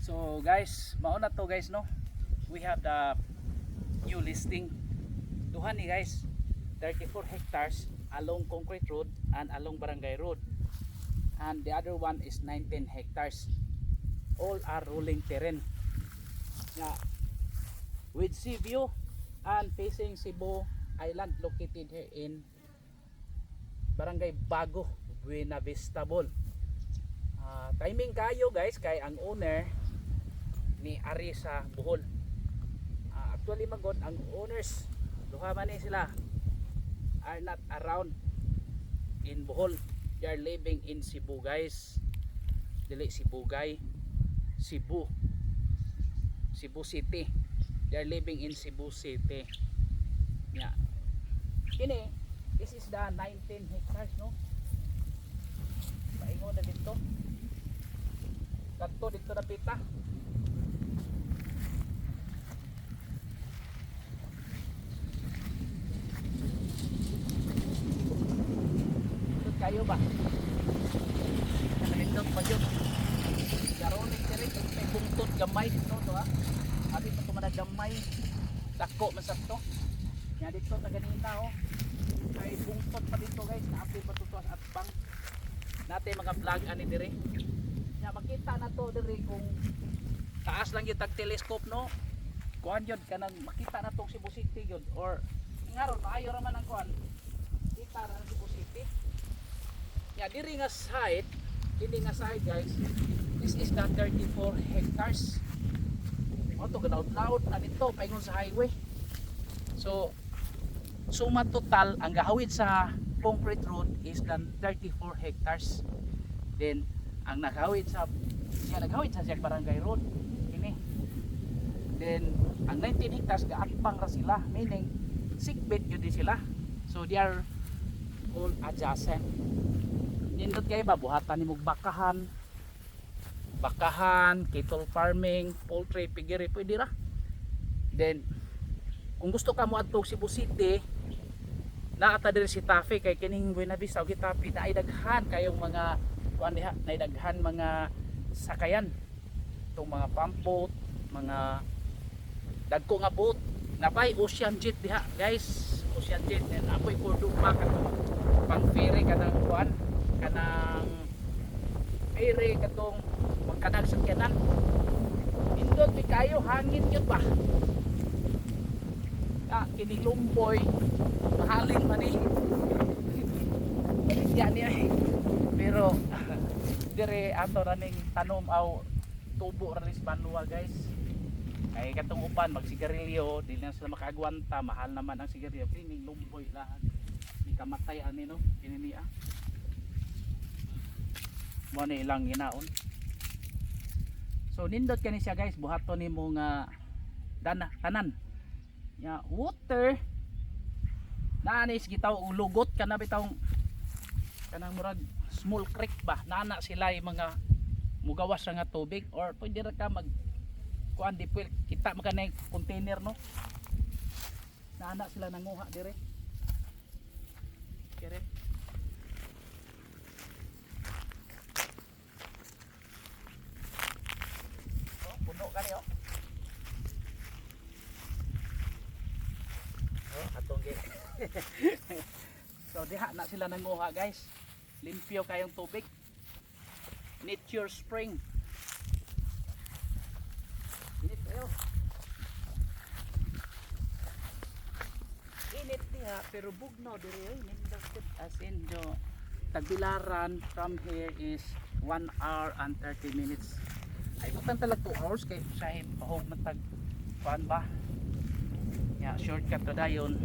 So guys, mauna to guys no. We have the new listing. Duhan ni guys, 34 hectares along concrete road and along barangay road. And the other one is 19 hectares. All are rolling terrain. Yeah. With sea view and facing Cebu Island located here in Barangay Bago, Buena Vista Bohol. Timing kayo guys kay ang owner ni Ari sa Bohol. Actually magod ang owners duha man ni sila are not around in Bohol. They are living in Cebu guys. Dili Sibugay, Cebu City. They are living in Cebu City. Yeah. Kini, this is the 19 hectares no. Paingon na dito. Kanto dito na pita. Ikot kayo ba? Nalindot pa yun. Garonik ka rin. May bungtot gamay dito to ha. Abi pa kumana gamay. Dako masakto. Yan dito na ganina oh. May bungtot pa dito guys. Naapi pa to at pang. Natin mga vlog ani dire. Ya makita na to dire kung taas lang yung tag-telescope no. Kuan yun kanang makita na tong Cebu City yun or ngaron maayo ra man ang kuan. Kita ra ang Cebu City. Ya diri nga side, diri nga side guys. This is the 34 hectares. Mo to ganaud-laud na dito paingon sa highway. So suma total ang gahawid sa concrete road is than 34 hectares. Then ang naghawid sa siya barangay road ini. Then ang 19 hectares gaatbang ra sila, meaning sickbed yun din sila. So they are all adjacent. Nindot kayo ba buhatan ni mog bakahan, cattle farming, poultry, piggery, pwede ra. Then kung gusto ka mo adtog Cebu City, naata diri si Tafe kay kining Buena Vista ug Tafe na idaghan kayong mga kuan diha, naidaghan mga sakayan. Itong mga pump boat, mga dagko nga boat, napay ocean jet diha, guys. Ocean jet and apoy kurdupa katong pang ferry kanang kuan, kanang ferry katong magkanang sakyanan. Indot mi kayo hangin gyud ba? Kini lumboy mahalin man ni baligya niya pero dire ato raning tanom aw tubo ra nis banwa guys kay katong upan magsigarilyo dili na sila makaagwanta, mahal naman ang sigarilyo. Kini lumboy lahat di kamatay ani no kini niya mo ni ilang ginaon. So nindot kani siya guys, buhaton nimo nga tanan ya water naanis gitaw ulugot kana bitaw kanang murag small creek ba nana sila yung mga mugawas nga tubig or pwede ra ka mag kuan di pwede kita makanay container no nana sila nanguha dire kere oh puno kani oh. So diha na sila nanguha guys, limpyo kayong tubig, nature spring. Init kayo, init diha pero bugno diri nindot as in do Tagbilaran from here is 1 hour and 30 minutes. Ay butang talag 2 hours kay sahib pahog matag kuan ba ya shortcut to dayon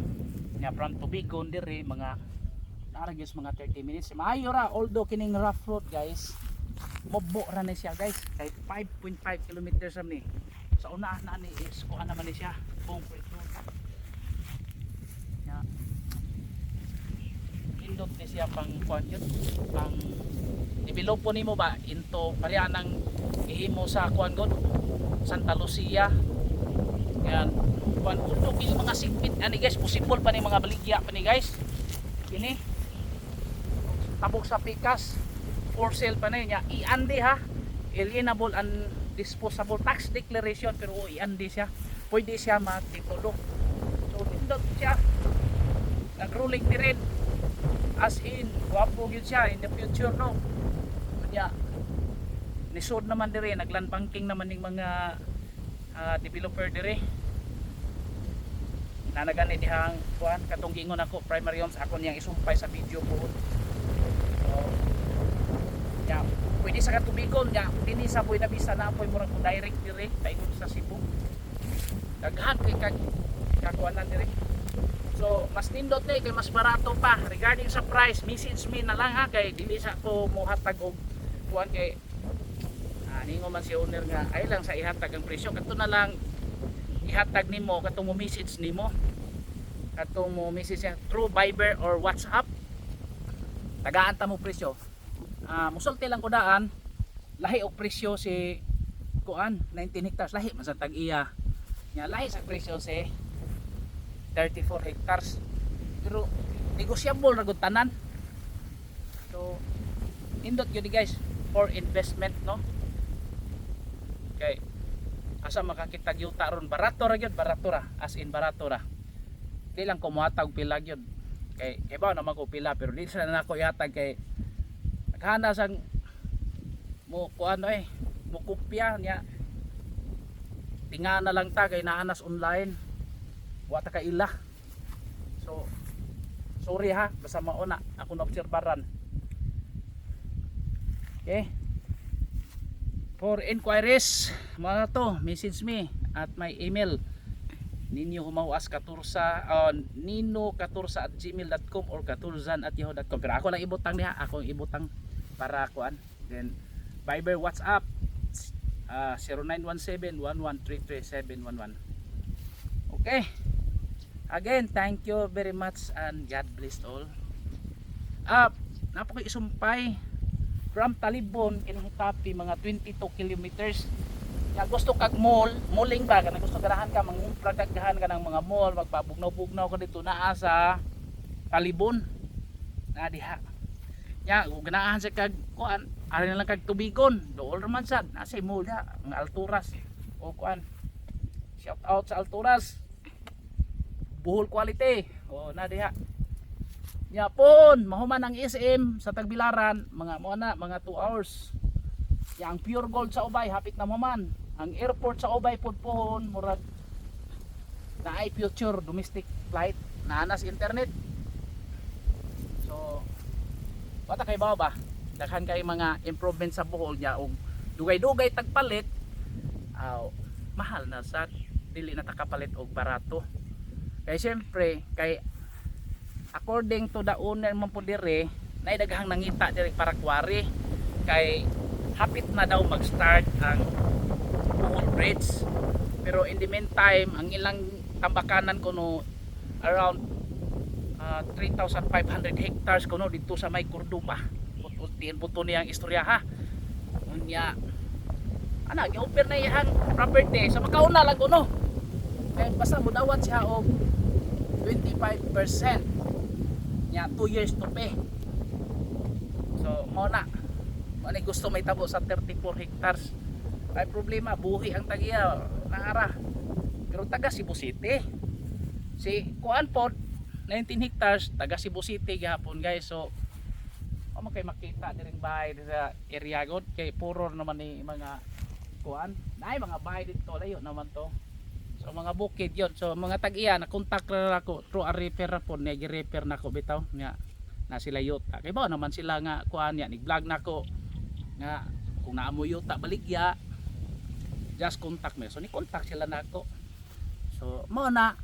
nya from Tubigon dire mga naragis mga 30 minutes maayo ra, although kining rough road guys mobo ra ni siya guys kay 5.5 kilometers ra ni sa unahan na ni is kuan naman ni siya concrete road ya indot ni siya pang kuan yun pang develop po nimo ba into pareha nang ihimo sa kuan god Santa Lucia yan kuan undo kini mga sigpit ani guys, possible pa ni mga baligya pa ni guys kini tabok sa pikas for sale pa na niya iandi ha, alienable and disposable tax declaration pero iandi siya. Pwede siya matitulo. So nindot siya. Nag-ruling din rin. As in, wapo yun siya in the future, no? Kanya, nisod naman dire, nagland banking naman ng mga developer dire. Nanagan dihang kuan katong gingon ako primary homes ako niyang isumpay sa video po. So, ya, pwede sa katubigon ya, dinhi sa boy nabisa na apoy murag direct dire paingon sa Cebu. Daghan kay kakuanan dire. So, mas nindot kay mas barato pa regarding sa price, message me na lang ha kay dili sa ko mohatag og kuan kay ningo man si owner nga ay lang sa ihatag ang presyo kadto na lang ihatag nimo katong mo message nimo katong mo message niya through Viber or WhatsApp tagaan ta mo presyo musulti lang ko daan lahi og presyo si kuan 19 hectares lahi man sa tag-iya nya lahi sa presyo si 34 hectares pero negosyable ra gud tanan so indot gyud guys for investment no kay asa makakitag yuta ron barato ra gyud barato ra as in barato ra di lang ko mohatag pila gyud kay ba naman ko pila pero di sa nako ihatag kay naghana sang mo kuan mo kopya niya tinga na lang ta kay naanas online wa ta ka ila so sorry ha basta mauna ako na obserbaran okay. For inquiries, mga to, message me at my email ninyo humawas katursa nino14@gmail.com or katurzan@yahoo.com pero ako lang ibutang niya, ako ibutang para kuan. Then Viber, WhatsApp 0917-1133-711. Okay. Again, thank you very much and God bless all. Napako isumpay from Talibon ining tapi mga 22 kilometers. Ya gusto kag malling ba kana gusto ganahan ka mangpragagahan ka ng mga mall, magpabugnaw-bugnaw ka dito naa sa Talibon. Na diha. Ya ganahan sa kag kuan, ari na lang kag tubigon, dool man sad nasa mall ya, mga Alturas o kuan. Shout out sa Alturas. Buhol quality. O na diha. Yapon, mahuman ang SM sa Tagbilaran, mga mga 2 hours. Yang pure gold sa Ubay, hapit na maman. Ang airport sa Ubay pudpohon, murag na ay future domestic flight, naanas internet. So, bata kay ba? Daghan kay mga improvement sa Bohol niya og dugay-dugay tagpalit. Mahal na sa dili na takapalit og barato. Kay siyempre, kay according to the owner man po dire na daghang nangita dire para quarry kay hapit na daw mag-start ang Bohol Bridge pero in the meantime ang ilang tambakanan kuno around 3,500 hectares kuno dito sa may Cordoba buto niyang istorya ha unya gi-offer na iyang property sa makauna lang kuno kay basta mo dawat siya og 25% nya 2 years to pay. So mo na gusto may tabo sa 34 hectares. Ay problema buhi ang tagiya naara. Pero taga Cebu City. Si kuan pod 19 hectares taga Cebu City gihapon guys. So mo kay makita diring bahay sa area god kay puro naman ni mga kuan. Nay mga bahay dito layo naman to. So mga bukid yon. So mga tag-iya na contact ra ako through a repair po niya gi-repair nako bitaw nya na sila yuta. Kay ba naman sila nga kuan nya ni-vlog nako nga kung naamo yuta baligya just contact me. So ni contact sila nako. So mo na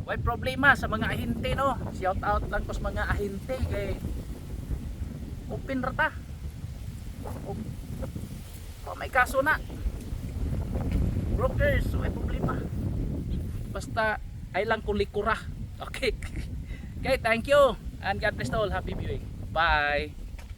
way problema sa mga ahente no. Shout out lang ko sa mga ahente kay open ra ta. May kaso na. Brokers, may problema. Basta ay lang kulikura. Okay. Okay, thank you. And God bless all. Happy viewing. Bye.